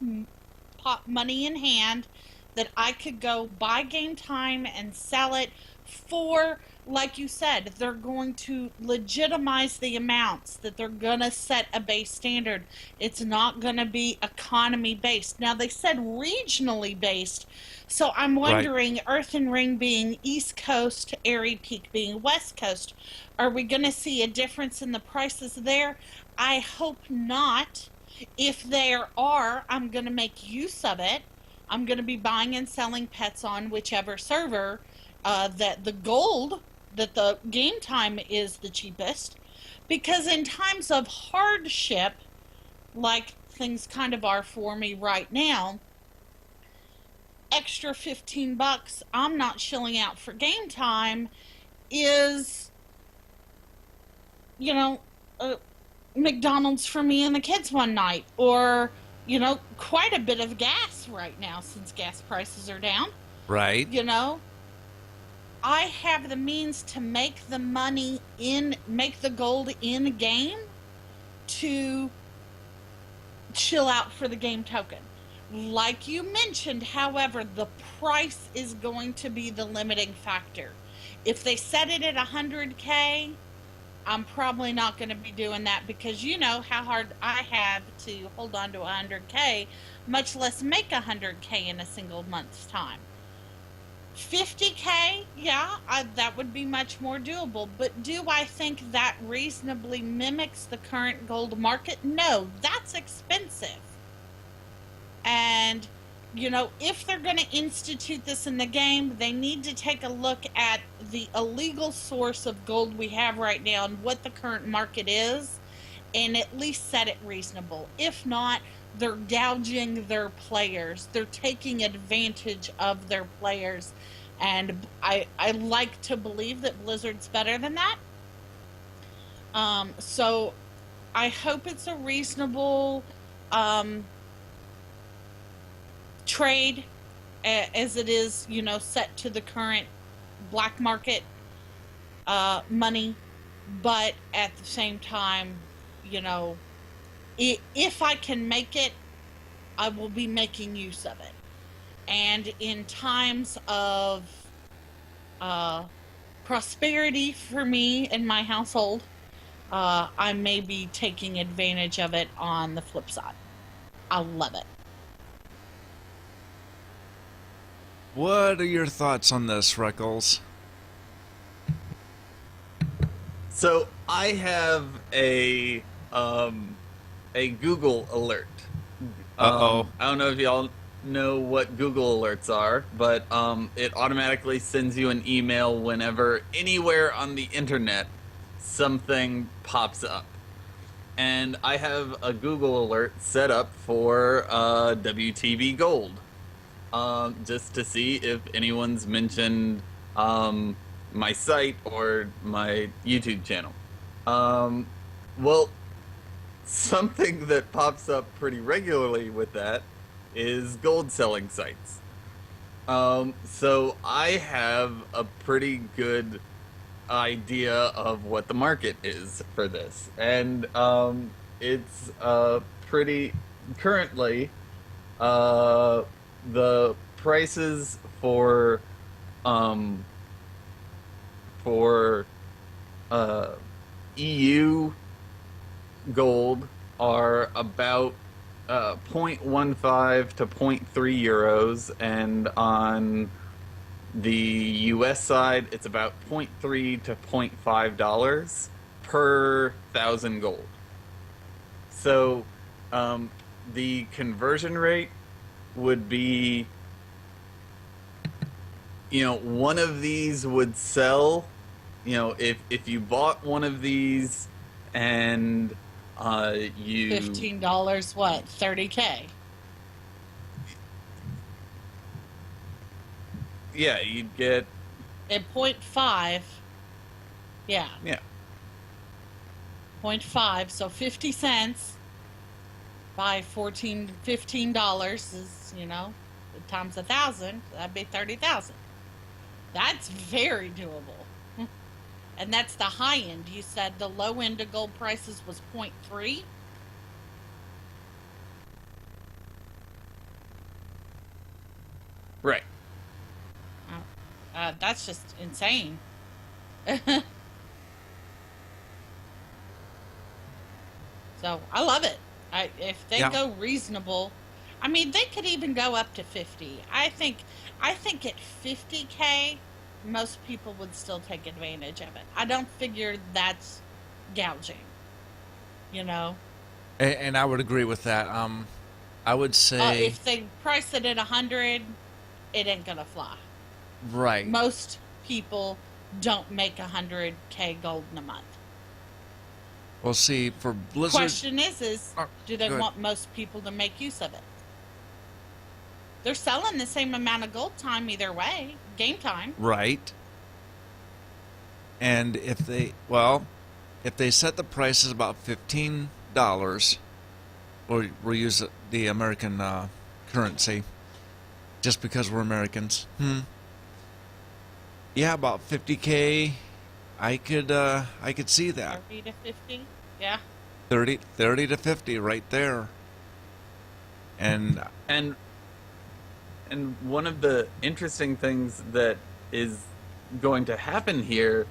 money in hand, that I could go buy game time and sell it for, like you said, they're going to legitimize the amounts, that they're going to set a base standard. It's not going to be economy based. Now, they said regionally based, so I'm wondering, Earthen Ring being East Coast, Airy Peak being West Coast, are we going to see a difference in the prices there? I hope not. If there are, I'm going to make use of it. I'm going to be buying and selling pets on whichever server that the gold, that the game time is the cheapest. Because in times of hardship, like things kind of are for me right now, extra $15 I'm not shilling out for game time is, McDonald's for me and the kids one night, or quite a bit of gas right now since gas prices are down. Right. I have the means to make the make the gold in game to chill out for the game token. Like you mentioned, however, the price is going to be the limiting factor. If they set it at 100K, I'm probably not going to be doing that, because you know how hard I have to hold on to 100K, much less make 100K in a single month's time. 50K, yeah, that would be much more doable. But do I think that reasonably mimics the current gold market? No, that's expensive. And, you know, if they're going to institute this in the game, they need to take a look at the illegal source of gold we have right now and what the current market is, and at least set it reasonable. If not, they're gouging their players. They're taking advantage of their players. And I like to believe that Blizzard's better than that. So I hope it's a reasonable trade, as it is, you know, set to the current black market money. But at the same time, you know, if I can make it, I will be making use of it. And in times of prosperity for me and my household, I may be taking advantage of it on the flip side. I love it. What are your thoughts on this, Freckles? So I have a Google alert. Uh-oh. I don't know if y'all know what Google alerts are, but it automatically sends you an email whenever anywhere on the internet something pops up. And I have a Google alert set up for WTB Gold, just to see if anyone's mentioned my site or my YouTube channel. Well, something that pops up pretty regularly with that is gold selling sites. So I have a pretty good idea of what the market is for this, and it's pretty currently the prices for EU gold are about 0.15 to 0.3 euros, and on the US side it's about 0.3 to 0.5 dollars per 1,000 gold. So the conversion rate would be, you know, one of these would sell, you know, if you bought one of these and you $15, what, 30K? Yeah, you'd get At 0.5, yeah, yeah 0.5, so 50 cents by $15 is, you know, times 1,000, that'd be 30,000. That's very doable. And that's the high end. You said the low end of gold prices was 0.3? right. That's just insane. So I love it. If they go reasonable, I mean, they could even go up to 50. I think at 50K, most people would still take advantage of it. I don't figure that's gouging, you know. And I would agree with that. I would say If they price it at 100, it ain't gonna fly. right. Most people don't make 100K gold in a month. Well, see, for Blizzard, Question is do they go ahead. want most people to make use of it? They're selling the same amount of gold time either way, game time. right? And if they set the prices about $15, or we'll use the American currency, just because we're Americans. Yeah, about 50K. I could see that. 30 to 50. Yeah. 30 to 50 right there. And And one of the interesting things that is going to happen here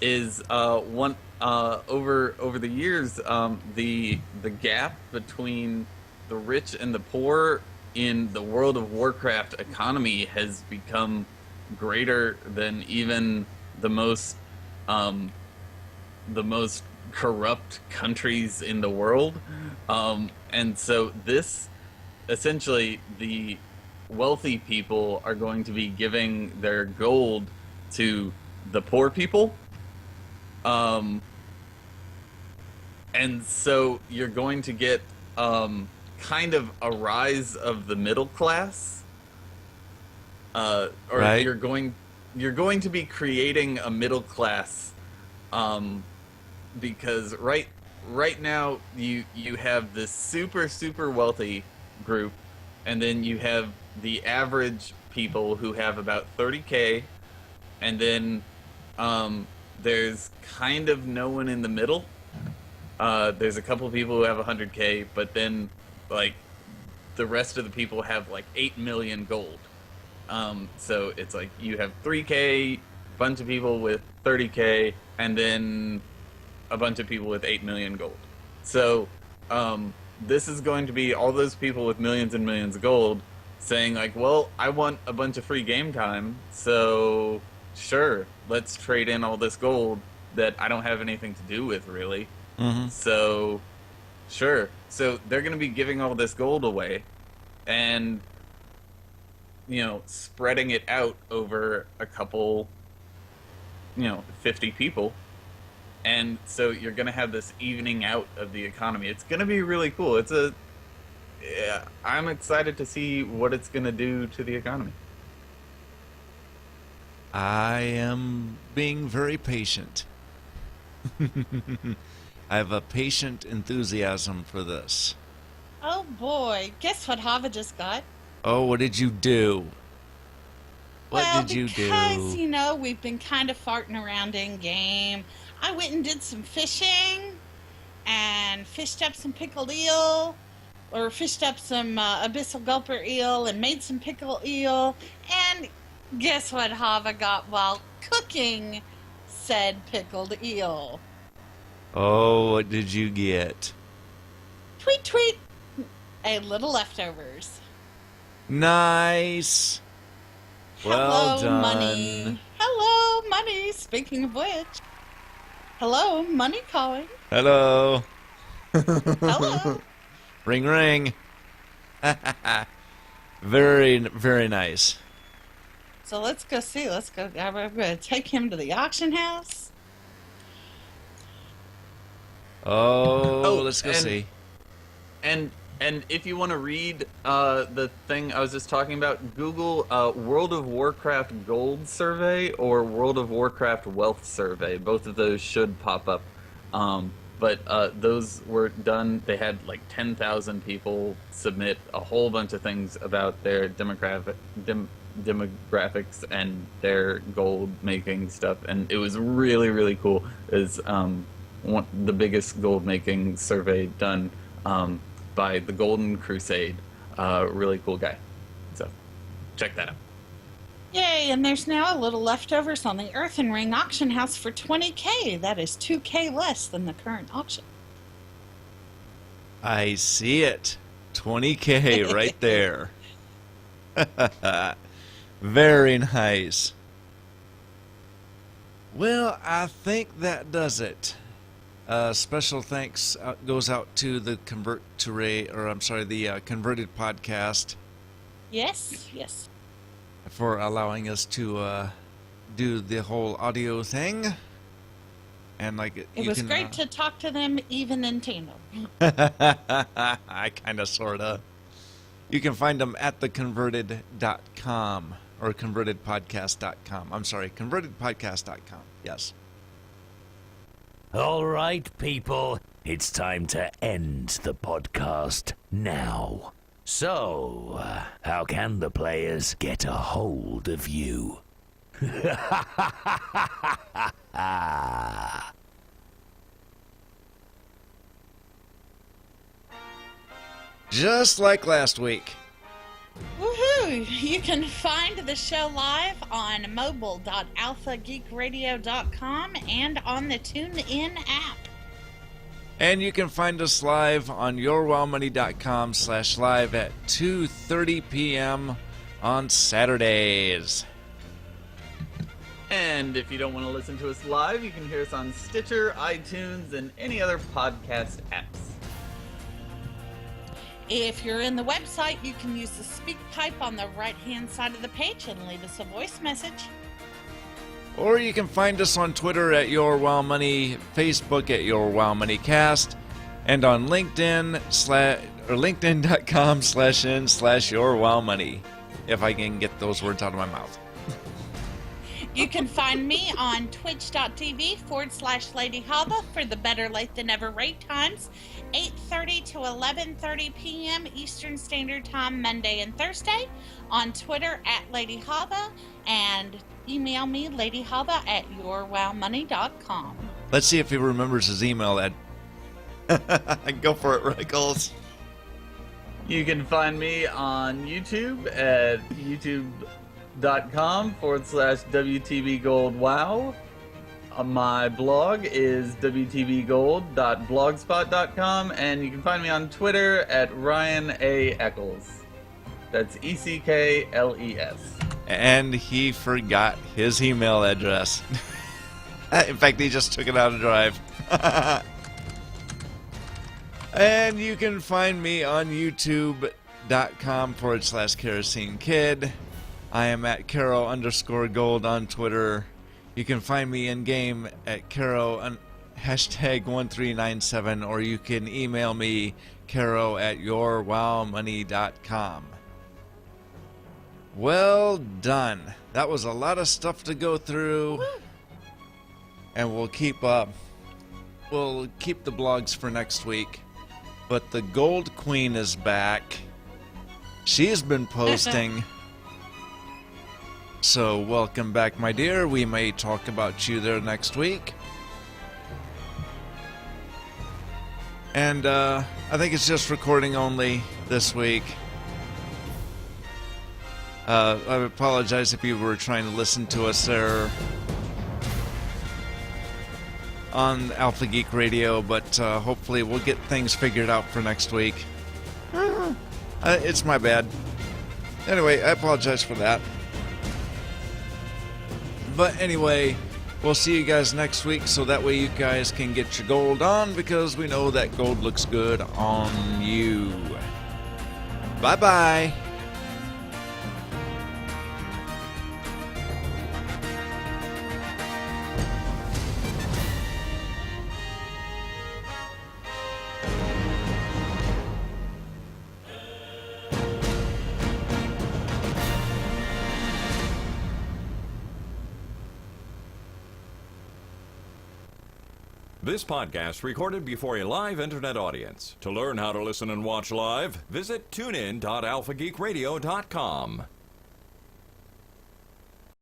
is over the years, the gap between the rich and the poor in the World of Warcraft economy has become greater than even the most corrupt countries in the world. And so this, essentially, the wealthy people are going to be giving their gold to the poor people. And so you're going to get kind of a rise of the middle class. Or Right. you're going to be creating a middle class, because right now you have this super wealthy group, and then you have the average people who have about 30K, and then there's kind of no one in the middle. There's a couple people who have 100K, but then like the rest of the people have like 8 million gold. So it's like you have 3K, bunch of people with 30K, and then a bunch of people with 8 million gold. So this is going to be all those people with millions and millions of gold saying like, well, I want a bunch of free game time, so sure, let's trade in all this gold that I don't have anything to do with, really. So sure. So they're going to be giving all this gold away and, you know, spreading it out over a couple, 50 people. And so you're going to have this evening out of the economy. It's going to be really cool. I'm excited to see what it's going to do to the economy. I am being very patient. I have a patient enthusiasm for this. Oh boy, guess what Hava just got? Oh, what did you do? What Well, did you because, do? we've been kind of farting around in game. I went and did some fishing and fished up some pickled eel, or fished up some abyssal gulper eel and made some pickled eel. And guess what Hava got while cooking said pickled eel? Oh, what did you get? Tweet, tweet. A little leftovers. Nice. Well Hello, done. money. Hello, money. Speaking of which. Hello, money calling. Hello. Hello. Ring, ring. Very, very nice. So let's go see. Let's go. I'm going to take him to the auction house. Oh, let's go see. And if you want to read the thing I was just talking about, Google World of Warcraft Gold Survey or World of Warcraft Wealth Survey. Both of those should pop up. But those were done. They had like 10,000 people submit a whole bunch of things about their demographics and their gold making stuff, and it was really, really cool. It's the biggest gold making survey done by the Golden Crusade. Really cool guy. So check that out. Yay, and there's now a little leftovers on the Earthen Ring auction house for 20K. That is 2K less than the current auction. I see it. 20K right there. Very nice. Well, I think that does it. Special thanks goes out to the Converted Podcast Yes. for allowing us to do the whole audio thing. And like It was great to talk to them even in tandem. I kind of, sort of. You can find them at theconverted.com or convertedpodcast.com. I'm sorry, convertedpodcast.com. Yes. All right, people, it's time to end the podcast now. So, how can the players get a hold of you? Just like last week. Woohoo! You can find the show live on mobile.alphageekradio.com and on the TuneIn app. And you can find us live on yourwildmoney.com/live at 2:30 p.m. on Saturdays. And if you don't want to listen to us live, you can hear us on Stitcher, iTunes, and any other podcast apps. If you're in the website, you can use the speak pipe on the right-hand side of the page and leave us a voice message. Or you can find us on Twitter at Your Wild Money, Facebook at Your Wild Money Cast, and on LinkedIn or LinkedIn.com/in/Your Wild Money, if I can get those words out of my mouth. You can find me on twitch.tv/Lady Hava for the better late than never raid times, 8:30 to 11:30 p.m. Eastern Standard Time, Monday and Thursday. On Twitter at Lady Hava, and email me, ladyhava@yourwowmoney.com. Let's see if he remembers his email, Ed. Go for it, Rickles. You can find me on YouTube at youtube.com/WTBGoldWow. My blog is wtbgold.blogspot.com, and you can find me on Twitter at Ryan A. Eccles. That's ECKLES. And he forgot his email address. In fact, he just took it out of Drive. And you can find me on youtube.com/Kerosene Kid. I am at Caro_Gold on Twitter. You can find me in game at Caro #1397, or you can email me Caro@yourwowmoney.com. Well done. That was a lot of stuff to go through. And we'll keep the blogs for next week. But the Gold Queen is back. She's been posting. So welcome back, my dear. We may talk about you there next week. And I think it's just recording only this week. I apologize if you were trying to listen to us there on Alpha Geek Radio, but hopefully we'll get things figured out for next week. It's my bad. Anyway, I apologize for that. But anyway, we'll see you guys next week, so that way you guys can get your gold on, because we know that gold looks good on you. Bye-bye. This podcast recorded before a live internet audience. To learn how to listen and watch live, visit tunein.alphageekradio.com.